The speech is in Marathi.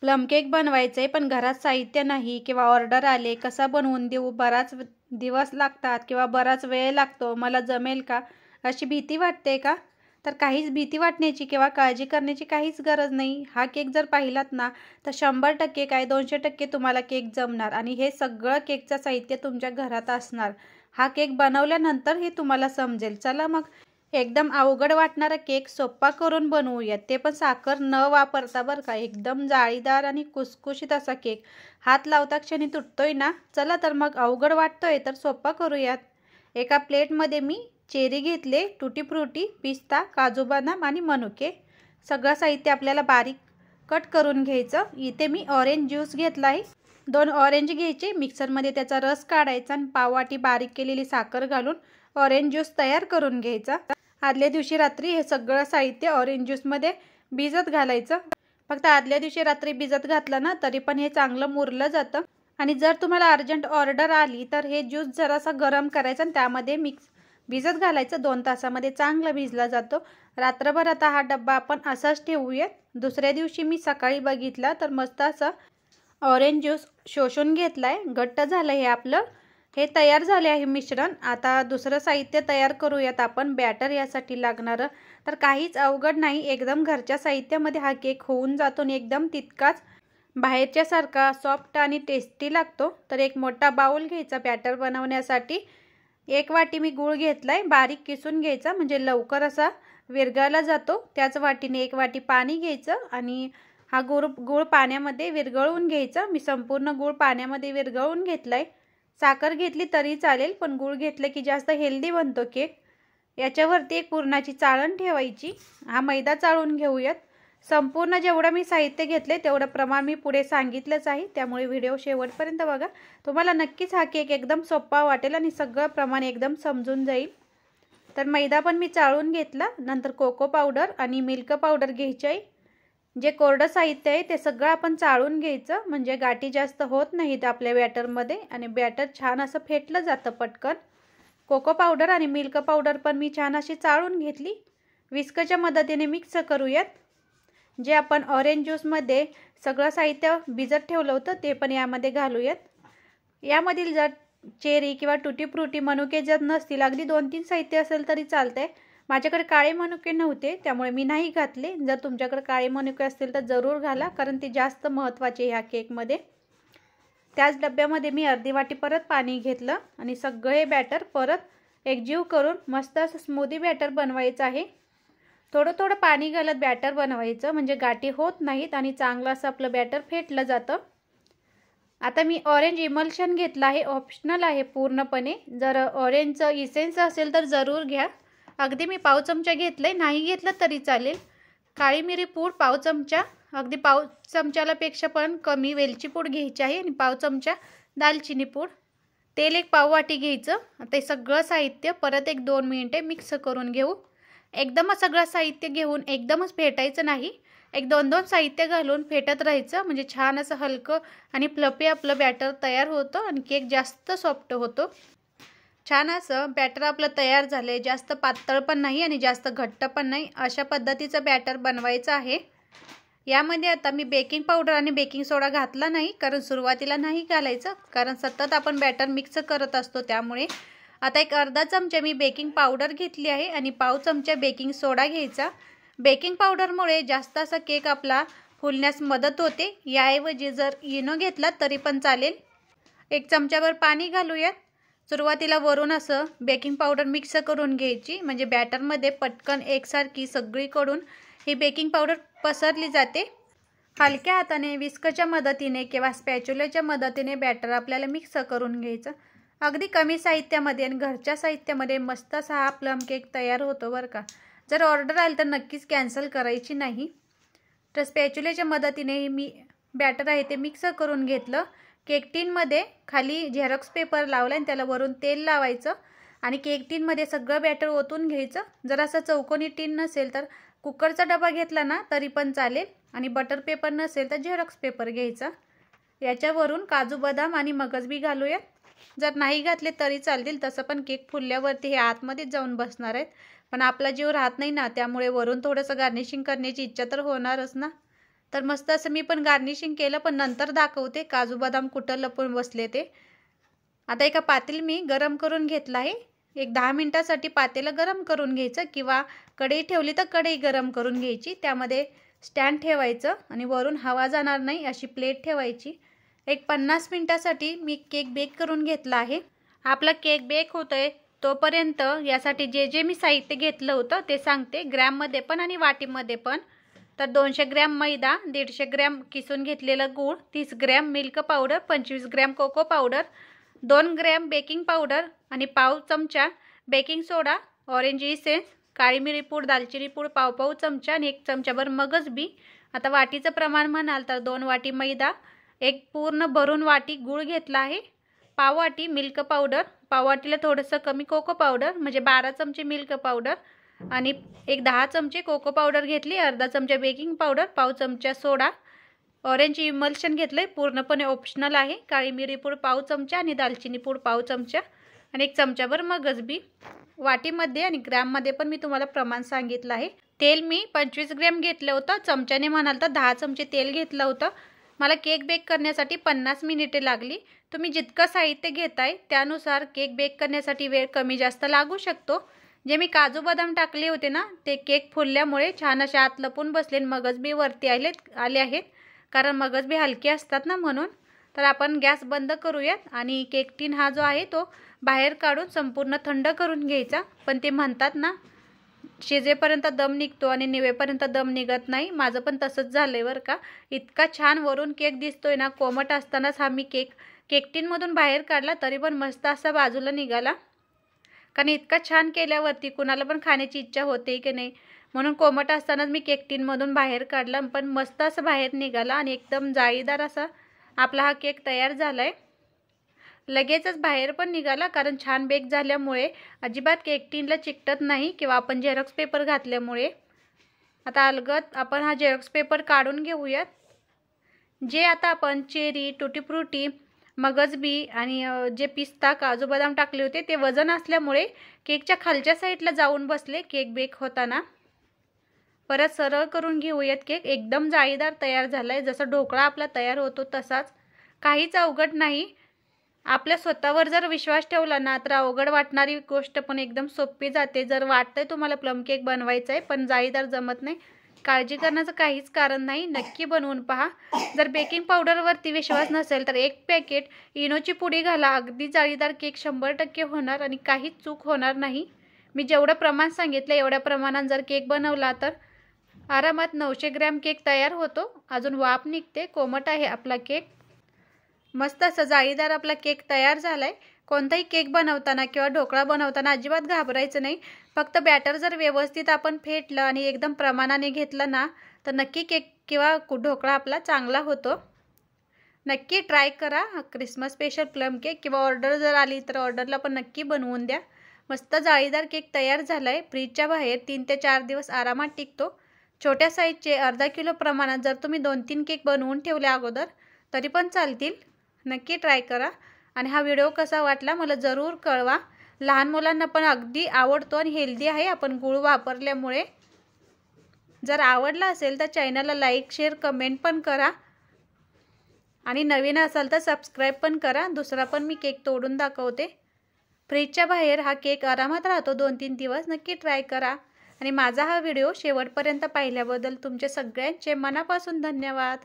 प्लम केक बनवायचा आहे पण घरात साहित्य नाही किंवा ऑर्डर आले, कसा बनवून देऊ, बराच दिवस लागतात किंवा बराच वेळ लागतो, मला जमेल का, अशी भीती वाटते का? तर काहीच भीती वाटण्याची किंवा काळजी करण्याची काहीच गरज नाही. हा केक जर पाहिलात ना तर 100% काय 200% तुम्हाला केक जमणार आणि हे सगळं केकचं साहित्य तुमच्या घरात असणार. हा केक बनवल्यानंतर हे तुम्हाला समजेल. चला मग एकदम अवघड वाटणारा केक सोपा करून बनवूयात, ते पण साखर न वापरता बरं का. एकदम जाळीदार आणि कुसकुशीत असा केक, हात लावता क्षणी तुटतोय ना. चला तर मग अवघड वाटतोय तर सोपा करूयात. एका प्लेटमध्ये मी चेरी घेतले, टुटी फ्रुटी, पिस्ता, काजू बदाम आणि मनुके. सगळं साहित्य आपल्याला बारीक कट करून घ्यायचं. इथे मी ऑरेंज ज्यूस घेतला आहे. 2 ऑरेंज घ्यायचे, मिक्सरमध्ये त्याचा रस काढायचा आणि पाववाटी बारीक केलेली साखर घालून ऑरेंज ज्यूस तयार करून घ्यायचा. आदल्या दिवशी रात्री हे सगळं साहित्य ऑरेंज ज्यूसमध्ये भिजत घालायचं. फक्त आदल्या दिवशी रात्री भिजत घातलं ना तरी पण हे चांगलं मुरलं जातं. आणि जर तुम्हाला अर्जंट ऑर्डर आली तर हे ज्यूस जरासा गरम करायचा आणि त्यामध्ये भिजत घालायचं. 2 तासामध्ये चांगला भिजला जातो. रात्रभर आता हा डब्बा आपण असाच ठेवूयात. दुसऱ्या दिवशी मी सकाळी बघितला तर मस्त असं ऑरेंज ज्यूस शोषून घेतलाय, घट्ट झालं हे आपलं. हे तयार झाले आहे मिश्रण. आता दुसरं साहित्य तयार करूयात आपण, बॅटर यासाठी लागणारं. तर काहीच अवघड नाही, एकदम घरच्या साहित्यामध्ये हा केक होऊन जातो आणि एकदम तितकाच बाहेरच्यासारखा सॉफ्ट आणि टेस्टी लागतो. तर एक मोठा बाउल घ्यायचा बॅटर बनवण्यासाठी. 1 वाटी मी गूळ घेतलाय, बारीक किसून घ्यायचा म्हणजे लवकर असा विरघळला जातो. त्याच वाटीने 1 वाटी पाणी घ्यायचं आणि हा गूळ पाण्यामध्ये विरघळवून घ्यायचा. मी संपूर्ण गूळ पाण्यामध्ये विरघळवून घेतलाय. साखर घेतली तरी चालेल पण गूळ घेतलं की जास्त हेल्दी बनतो केक. याच्यावरती एक पुरणाची चाळण ठेवायची. हा मैदा चाळून घेऊयात. संपूर्ण जेवढं मी साहित्य घेतले तेवढं प्रमाण मी पुढे सांगितलंच आहे, त्यामुळे व्हिडिओ शेवटपर्यंत बघा. तुम्हाला नक्कीच हा केक एकदम सोपा वाटेल आणि सगळं प्रमाण एकदम समजून जाईल. तर मैदा पण मी चाळून घेतला. नंतर कोको पावडर आणि मिल्क पावडर घ्यायची आहे. जे कोरडं साहित्य आहे ते सगळं आपण चाळून घ्यायचं म्हणजे गाठी जास्त होत नाहीत आपल्या बॅटरमध्ये आणि बॅटर छान असं फेटलं जातं पटकन. कोको पावडर आणि मिल्क पावडर पण मी छान अशी चाळून घेतली. विस्कच्या मदतीने मिक्स करूयात. जे आपण ऑरेंज ज्यूसमध्ये सगळं साहित्य भिजत ठेवलं होतं ते पण यामध्ये घालूयात. यामधील जर चेरी किंवा टुटी फ्रुटी मनुके जर नसतील, अगदी 2-3 साहित्य असेल तरी चालतंय. माझ्याकडे काळे मनुके नव्हते त्यामुळे मी नाही घातले. जर तुमच्याकडे काळे मनुके असतील तर जरूर घाला, कारण ते जास्त महत्त्वाचे ह्या केकमध्ये. त्याच डब्यामध्ये मी अर्धी वाटी परत पाणी घेतलं आणि सगळे बॅटर परत एकजीव करून मस्त असं स्मूदी बॅटर बनवायचं आहे. थोडं थोडं पाणी घालत बॅटर बनवायचं म्हणजे गाठी होत नाहीत आणि चांगलं असं आपलं बॅटर फेटलं जातं. आता मी ऑरेंज इमल्शन घेतलं आहे, ऑप्शनल आहे पूर्णपणे. जर ऑरेंजचं इसेन्स असेल तर जरूर घ्या. अगदी मी पाव चमचा घेतलं आहे, नाही घेतलं तरी चालेल. काळी मिरी पूड पाव चमचा, अगदी पाव चमच्यापेक्षा पण कमी वेलची पूड घ्यायची आहे आणि पाव चमचा दालचिनी पूड. तेल 1 पाव वाटी घ्यायचं. आता हे सगळं साहित्य परत 1-2 मिनिटे मिक्स करून घेऊ. एकदमच सगळं साहित्य घेऊन एकदमच फेटायचं नाही, 1-2 साहित्य घालून फेटत राहायचं म्हणजे छान असं हलकं आणि फ्लफी आपलं बॅटर तयार होतं आणि केक जास्त सॉफ्ट होतो. छान असं बॅटर आपलं तयार झालंय. जास्त पातळ पण नाही आणि जास्त घट्ट पण नाही, अशा पद्धतीचं बॅटर बनवायचं आहे. यामध्ये आता मी बेकिंग पावडर आणि बेकिंग सोडा घातला नाही, कारण सुरुवातीला नाही घालायचं, कारण सतत आपण बॅटर मिक्स करत असतो त्यामुळे. आता 1 अर्धा चमचा मी बेकिंग पावडर घेतली आहे आणि पाव चमचा बेकिंग सोडा घ्यायचा. बेकिंग पावडरमुळे जास्त असा केक आपला फुलण्यास मदत होते. याऐवजी जर इनो घेतला तरी पण चालेल. 1 चमचाभर पाणी घालूयात. सुरुवातीला वरून असं बेकिंग पावडर मिक्स करून घ्यायची म्हणजे बॅटरमध्ये पटकन एकसारखी सगळीकडून ही बेकिंग पावडर पसरली जाते. हलक्या हाताने विस्कच्या मदतीने किंवा स्पॅच्युलाच्या मदतीने बॅटर आपल्याला मिक्स करून घ्यायचं. अगदी कमी साहित्यामध्ये आणि घरच्या साहित्यामध्ये मस्त असा हा प्लम केक तयार होतो बरं का. जर ऑर्डर आली तर नक्कीच कॅन्सल करायची नाही. तर स्पॅच्युलाच्या मदतीने मी बॅटर आहे ते मिक्स करून घेतलं. केक टीनमध्ये खाली झेरॉक्स पेपर लावला आणि त्याला वरून तेल लावायचं आणि केक टीनमध्ये सगळं बॅटर ओतून घ्यायचं. जर असं चौकोनी टीन नसेल तर कुकरचा डबा घेतला ना तरी पण चालेल आणि बटर पेपर नसेल तर झेरॉक्स पेपर घ्यायचा. याच्यावरून काजू बदाम आणि मगजबी घालूयात. जर नाही घातले तरी चालतील, तसं पण केक फुलल्यावरती हे आतमध्येच जाऊन बसणार आहेत. पण आपला जीव राहत नाही ना, त्यामुळे वरून थोडंसं गार्निशिंग करण्याची इच्छा तर होणारच ना. तर मस्त असं मी पण गार्निशिंग केलं, पण नंतर दाखवते काजू बदाम कुठं लपून बसले ते. आता एका पातेल मी गरम करून घेतलं आहे. एक 10 मिनिटासाठी पातेलं गरम करून घ्यायचं, किंवा कढई ठेवली तर कढई गरम करून घ्यायची. त्यामध्ये स्टँड ठेवायचं आणि वरून हवा जाणार नाही अशी प्लेट ठेवायची. एक 50 मिनिटासाठी मी केक बेक करून घेतला आहे. आपला केक बेक होतोय तोपर्यंत यासाठी जे जे मी साहित्य घेतलं होतं ते सांगते, ग्रॅममध्ये पण आणि वाटीमध्ये पण. तर 200 ग्रॅम मैदा, 150 ग्रॅम किसून घेतलेलं गूळ, 30 gram milk powder, 25 gram cocoa powder, 2 gram baking powder आणि पाव चमचा बेकिंग सोडा, ऑरेंज इसेन्स, काळी मिरी पूड, दालचिनी पूड पाव चमचा आणि 1 चमचाभर मगज बी. आता वाटीचं प्रमाण म्हणाल तर 2 वाटी मैदा, एक पूर्ण भरून वाटी गूळ घेतला आहे, पाव वाटी मिल्क पावडर, पाव वाटीला थोडंसं कमी कोको पावडर म्हणजे 12 चमचे मिल्क पावडर आणि एक 10 चमचे कोको पावडर घेतली, अर्धा चमचा बेकिंग पावडर, पाव चमचा सोडा, ऑरेंज इमल्शन घेतलंय, पूर्णपणे ऑप्शनल आहे, काळी मिरी पूड पाव चमचा आणि दालचिनी पूड पाव चमचा आणि 1 चमचाभर मगज बी. वाटीमध्ये आणि ग्रॅममध्ये पण मी तुम्हाला प्रमाण सांगितलं आहे. तेल मी 25 ग्रॅम घेतलं होतं, चमच्याने म्हणाल तर 10 चमचे तेल घेतलं होतं. मला केक बेक करण्यासाठी 50 मिनिटे लागली. तुम्ही जितकं साहित्य घेताय त्यानुसार केक बेक करण्यासाठी वेळ कमी जास्त लागू शकतो. जे मी काजू बदाम टाकले होते ना, ते केक फुलल्यामुळे छान असे आत लपून बसले, मगज बी वरती आले आहेत, कारण मगज बी हलके असतात ना म्हणून. तर आपण गॅस बंद करूयात आणि केक टीन हा जो आहे तो बाहेर काढून संपूर्ण थंड करून घ्यायचा. पण ते म्हणतात ना, शिजेपर्यंत दम निघतो आणि निवेपर्यंत दम निघत नाही. माझं पण तसंच झालंय बरं का. इतका छान वरून केक दिसतोय ना, कोमट असतानाच हा मी केक टीनमधून बाहेर काढला, तरी पण मस्त असा बाजूला निघाला. कारण इतका छान केल्यावरती कुणाला पण खाण्याची इच्छा होते की नाही, म्हणून कोमट असतानाच मी केक टीनमधून बाहेर काढला, पण मस्त असं बाहेर निघाला आणि एकदम जाळीदार असा आपला हा केक तयार झालाय. लगेचच बाहेर पण निघाला, कारण छान बेक झाल्यामुळे अजिबात केक टीनला चिकटत नाही, किंवा आपण झेरॉक्स पेपर घातल्यामुळे. आता अलगद आपण हा झेरॉक्स पेपर काढून घेऊयात. जे आता आपण चेरी, टुटी फ्रुटी, मगज बी आणि जे पिस्ता, काजू बदाम टाकले होते ते वजन असल्यामुळे केकच्या खालच्या साईडला जाऊन बसले केक बेक होताना. परत सरळ करून घेऊयात. केक एकदम जाळीदार तयार झालाय, जसं ढोकळा आपला तयार होतो तसाच. काहीच अवघड नाही. आपल्या स्वतःवर जर विश्वास ठेवला ना, तर अवघड वाटणारी गोष्ट पण एकदम सोपी जाते. जर वाटतंय तुम्हाला प्लम केक बनवायचा आहे पण जाळीदार जमत नाही, काळजी करण्याचं काहीच कारण नाही, नक्की बनवून पहा. जर बेकिंग पावडरवरती विश्वास नसेल तर 1 पॅकेट इनोची पुडी घाला, अगदी जाळीदार केक 100% होणार आणि काहीच चूक होणार नाही. मी जेवढं प्रमाण सांगितलं एवढ्या प्रमाणात जर केक बनवला तर आरामात 900 ग्रॅम केक तयार होतो. अजून वाफ निघते, कोमट आहे आपला केक. मस्त असं जाळीदार आपला केक तयार झालाय. कोणताही केक बनवताना किंवा ढोकळा बनवताना अजिबात घाबरायचं नाही. फक्त बॅटर जर व्यवस्थित आपण फेटलं आणि एकदम प्रमाणाने घेतलं ना, तर नक्की केक किंवा ढोकळा आपला चांगला होतो. नक्की ट्राय करा क्रिसमस स्पेशल प्लम केक, किंवा ऑर्डर जर आली तर ऑर्डरला पण नक्की बनवून द्या. मस्त जाळीदार केक तयार झालाय. फ्रीजच्या बाहेर 3 ते 4 दिवस आरामात टिकतो. छोट्या साईजचे अर्धा किलो प्रमाणात जर तुम्ही 2-3 केक बनवून ठेवले अगोदर तरी पण चालतील. नक्की ट्राय करा आणि हा व्हिडिओ कसा वाटला मला जरूर कळवा. लहान मुलांना पण अगदी आवडतो आणि हेल्दी आहे आपण गूळ वापरल्यामुळे. जर आवडला असेल तर चॅनलला लाईक, शेअर, कमेंट पण करा आणि नवीन असाल तर सबस्क्राईब पण करा. दुसरा पण मी केक तोडून दाखवते. फ्रीजच्या बाहेर हा केक आरामात राहतो 2-3 दिवस. नक्की ट्राय करा आणि माझा हा व्हिडिओ शेवटपर्यंत पाहिल्याबद्दल तुमचे सगळ्यांचे मनापासून धन्यवाद.